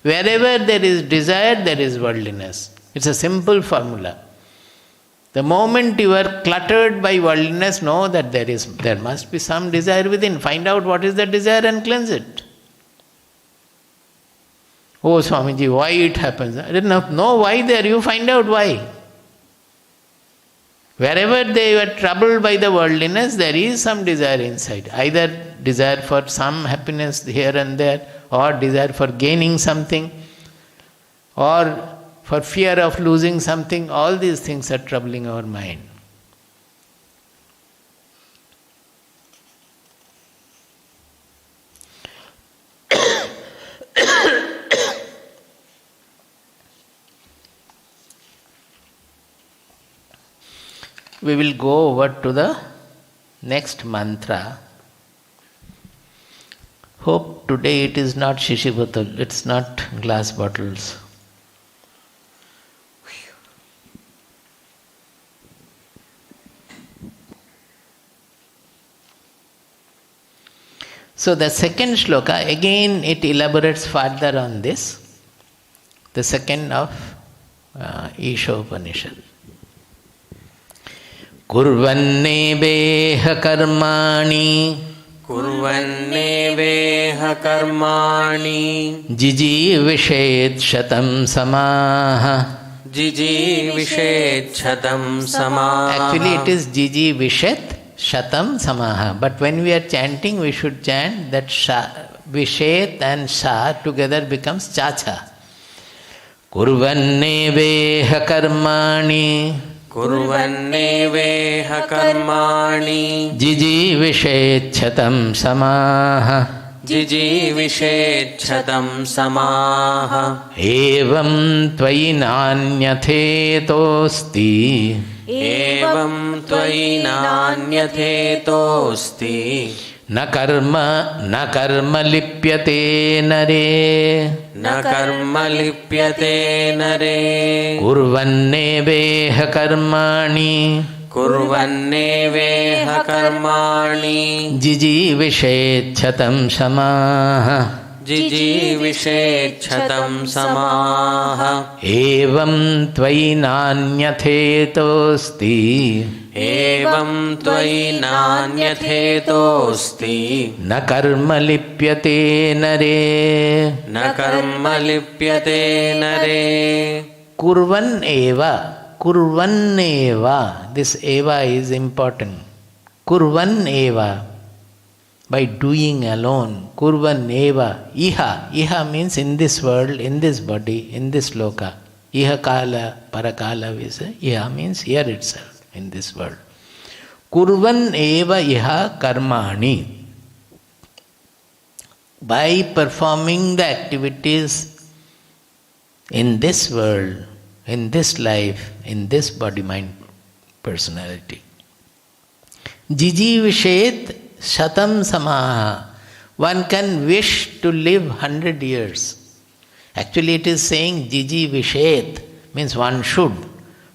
Wherever there is desire, there is worldliness. It's a simple formula. The moment you are cluttered by worldliness, know that there must be some desire within. Find out what is the desire and cleanse it. Oh Swamiji, why it happens? I didn't know why there, you find out why. Wherever they were troubled by the worldliness, there is some desire inside. Either desire for some happiness here and there, or desire for gaining something, or for fear of losing something. All these things are troubling our mind. We will go over to the next mantra. Hope today it is not shishi bottle, it's not glass bottles. So the second shloka, again it elaborates further on this. The second of Ishopanishad. Kurvanneveha karmani jijivishet shatam samaha. Actually it is jijivishet shatam samaha. But when we are chanting, we should chant that vishet and sha together becomes cha-cha. Kurvanneveha karmani jijivishet shatam samaha. Evam tvayi nanyatetosti na karma lipyate nare kurvanneveha karmani jijivishet shatam samaha. जिजीविषेच्छतं समाः एवं त्वयि नान्यथेतोऽस्ति एवं त्वयि नान्यथेतोऽस्ति न कर्म लिप्यते नरे न कर्म लिप्यते नरे kurvan eva, this eva is important. Kurvan eva, by doing alone. Kurvan eva, iha means in this world, in this body, in this loka. Iha kala, parakala, iha means here itself, in this world. Kurvan eva iha karmani. By performing the activities in this world, in this life, in this body-mind personality. Jijivishet shatam samaha. One can wish to live 100 years. Actually it is saying jijivishet, means one should.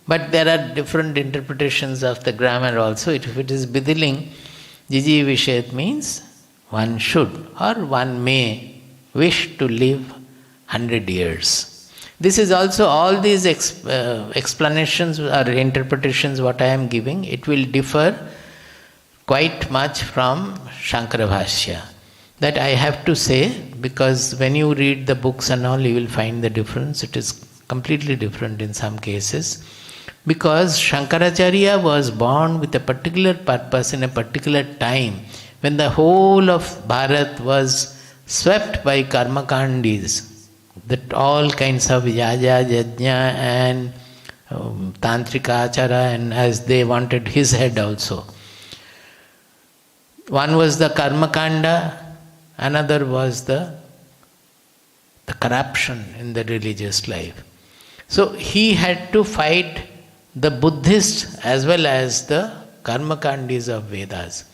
But there are different interpretations of the grammar also. If it is Bidiling, jijivishet means one should or one may wish to live 100 years. This is also all these explanations or interpretations what I am giving, it will differ quite much from Shankara Bhashya. That I have to say, because when you read the books and all, you will find the difference. It is completely different in some cases. Because Shankaracharya was born with a particular purpose in a particular time, when the whole of Bharat was swept by karmakandis. That all kinds of yaja, yajna and tantrika achara, and as they wanted his head also. One was the karmakanda, another was the corruption in the religious life. So he had to fight the Buddhists as well as the karmakandis of Vedas.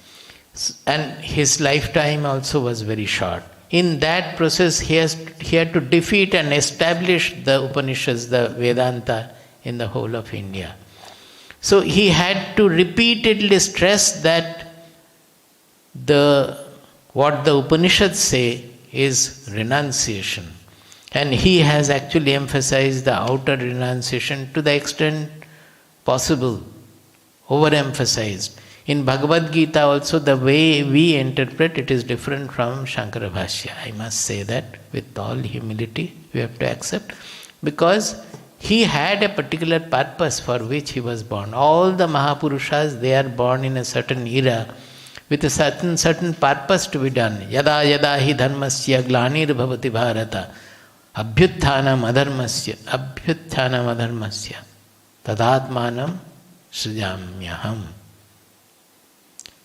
And his lifetime also was very short. In that process, he had to defeat and establish the Upanishads, the Vedanta in the whole of India. So he had to repeatedly stress that what the Upanishads say is renunciation. And he has actually emphasized the outer renunciation to the extent possible, overemphasized. In Bhagavad Gita also, the way we interpret it is different from Shankara Bhashya. I must say that with all humility we have to accept, because he had a particular purpose for which he was born. All the Mahapurushas, they are born in a certain era with a certain purpose to be done. Yada yada hi dharmasya glanir bhavati bharata abhyutthanam adharmasya tadatmanam srijamyaham.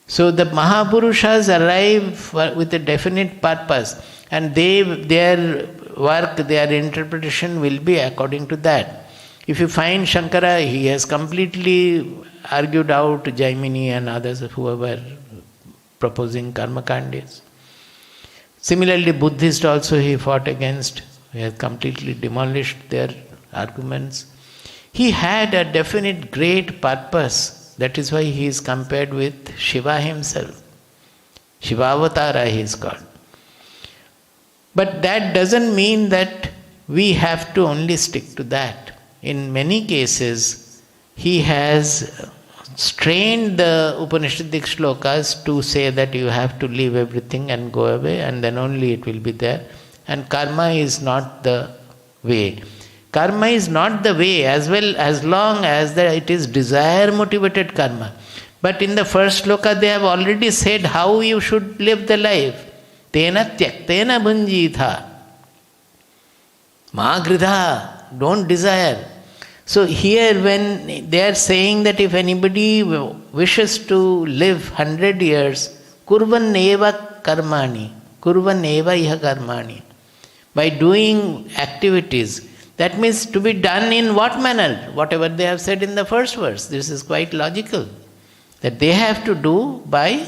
So the Mahapurushas arrive with a definite purpose, and their work, their interpretation will be according to that. If you find Shankara, he has completely argued out Jaimini and others who were proposing karmakandis. Similarly, Buddhist also he fought against. He has completely demolished their arguments. He had a definite great purpose. That is why he is compared with Shiva himself. Shivavatara he is called. But that doesn't mean that we have to only stick to that. In many cases, he has strained the Upanishadic shlokas to say that you have to leave everything and go away, and then only it will be there. And karma is not the way. Karma is not the way as well as long as it is desire motivated karma. But in the first shloka they have already said how you should live the life. Tena tyaktena bhunjitha. Ma gridha. Don't desire. So here when they are saying that if anybody wishes to live 100 years, kurvan eva karmani. Kurvan eva iha karmani. By doing activities, that means to be done in what manner? Whatever they have said in the first verse. This is quite logical. That they have to do by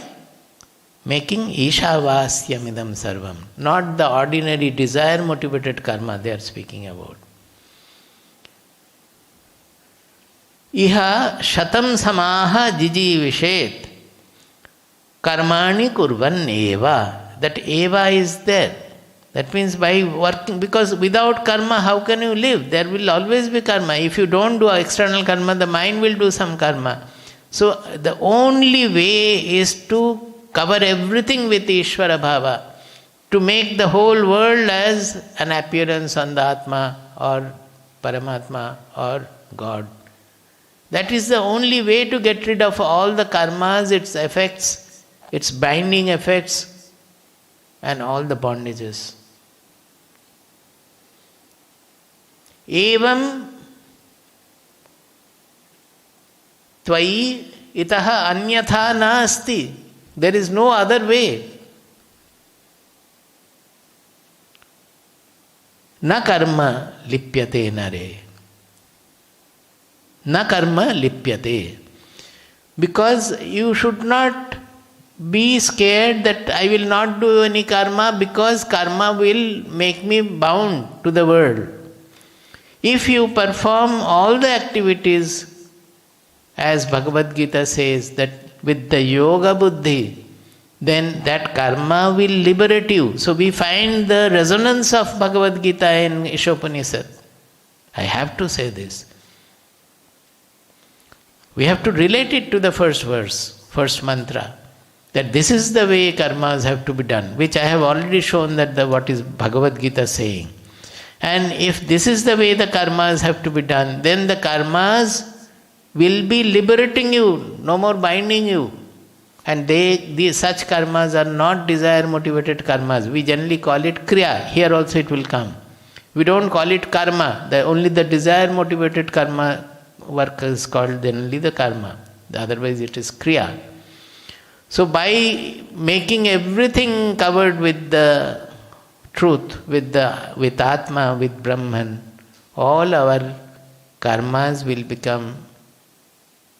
making ishavasyamidam sarvam. Not the ordinary desire motivated karma they are speaking about. Iha shatam samaha jijivishet karmani kurvan eva. That eva is there. That means by working, because without karma, how can you live? There will always be karma. If you don't do external karma, the mind will do some karma. So the only way is to cover everything with Ishvara Bhava, to make the whole world as an appearance on the Atma or Paramatma or God. That is the only way to get rid of all the karmas, its effects, its binding effects, and all the bondages. Evam Tvai itaha anyatha nasti. There is no other way. Na karma lipyate nare. Na karma lipyate. Because you should not be scared that I will not do any karma, because karma will make me bound to the world. If you perform all the activities, as Bhagavad Gita says, that with the yoga buddhi, then that karma will liberate you. So we find the resonance of Bhagavad Gita in Ishopanishad. I have to say this. We have to relate it to the first verse, first mantra, that this is the way karmas have to be done, which I have already shown that what is Bhagavad Gita saying. And if this is the way the karmas have to be done, then the karmas will be liberating you, no more binding you. And such karmas are not desire-motivated karmas. We generally call it kriya. Here also it will come. We don't call it karma. Only the desire-motivated karma work is called generally the karma. Otherwise it is kriya. So by making everything covered with the truth, with Atma, with Brahman, all our karmas will become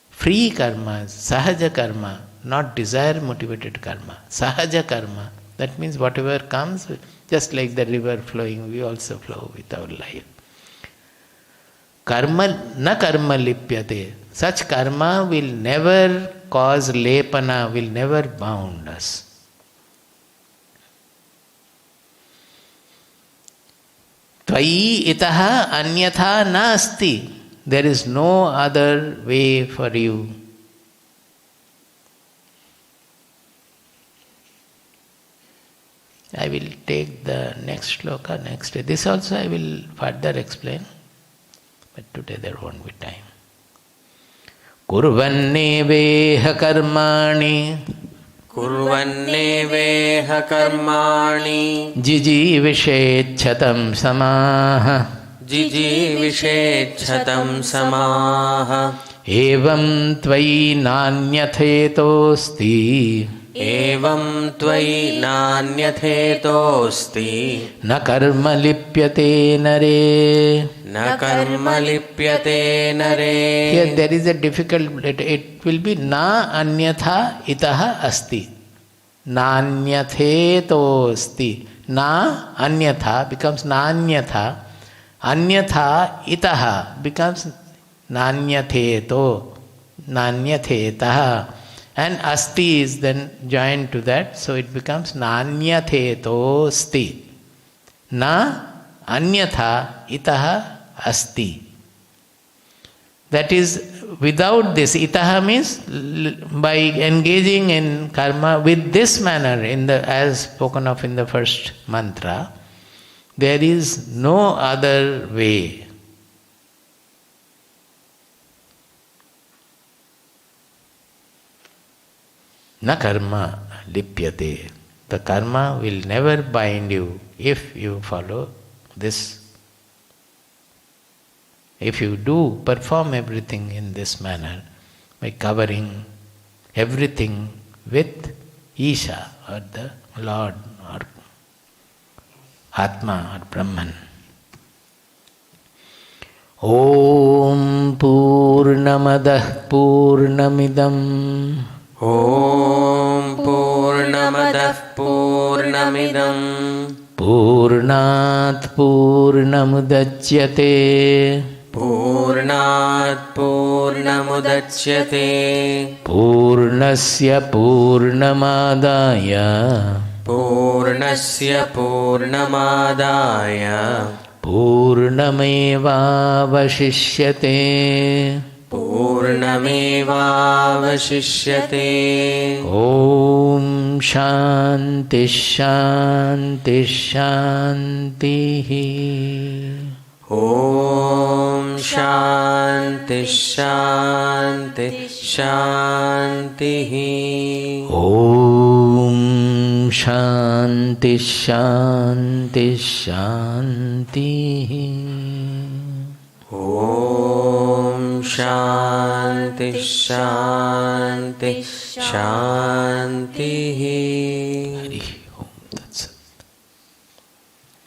free karmas, sahaja karma, not desire-motivated karma. Sahaja karma. That means whatever comes, just like the river flowing, we also flow with our life. Karma, na karma lipyate. Such karma will never cause lepana, will never bound us. Tvai itaha anyatha nasti. There is no other way for you. I will take the next shloka next day. This also I will further explain, but today there won't be time. Kurvanneveha karmani. Kurvanneveha karmani. Jijivishechatam samaha. Jijivishechatam samaha. Evam tvai nanyatetosti. Evam tvai nanyatetosti. Na karma lipyate nare. Na karma lipyate nare. Here there is a difficult, it will be na anyatha itaha asti. Nanyatetosti. Na anyatha becomes nanyatha. Anyatha itaha becomes nanyatheto. Nanyathetah. And asti is then joined to that, so it becomes nanyatetosti. Na anyatha itaha asti. That is, without this, itaha means by engaging in karma with this manner, as spoken of in the first mantra, there is no other way. Na karma lipyate. The karma will never bind you if you follow this. If you do perform everything in this manner, by covering everything with Isha, or the Lord, or Atma, or Brahman. Om Poornamadah Poornamidam. Om Poornamadah Poornamidam. Poornat Poornamudachyate. Poornat Poornamudachyate. Poornasya Poornamadaya. Poornasya पूर्णस्य पूर्णमादाय पूर्णमेवावशिष्यते पूर्णमेवावशिष्यते। ॐ शान्ति शान्ति शान्तिः। ॐ शान्ति शान्ति शान्तिः। ॐ शान्ति शान्ति शान्तिः। ॐ शान्ति शान्ति शान्तिः। हरिः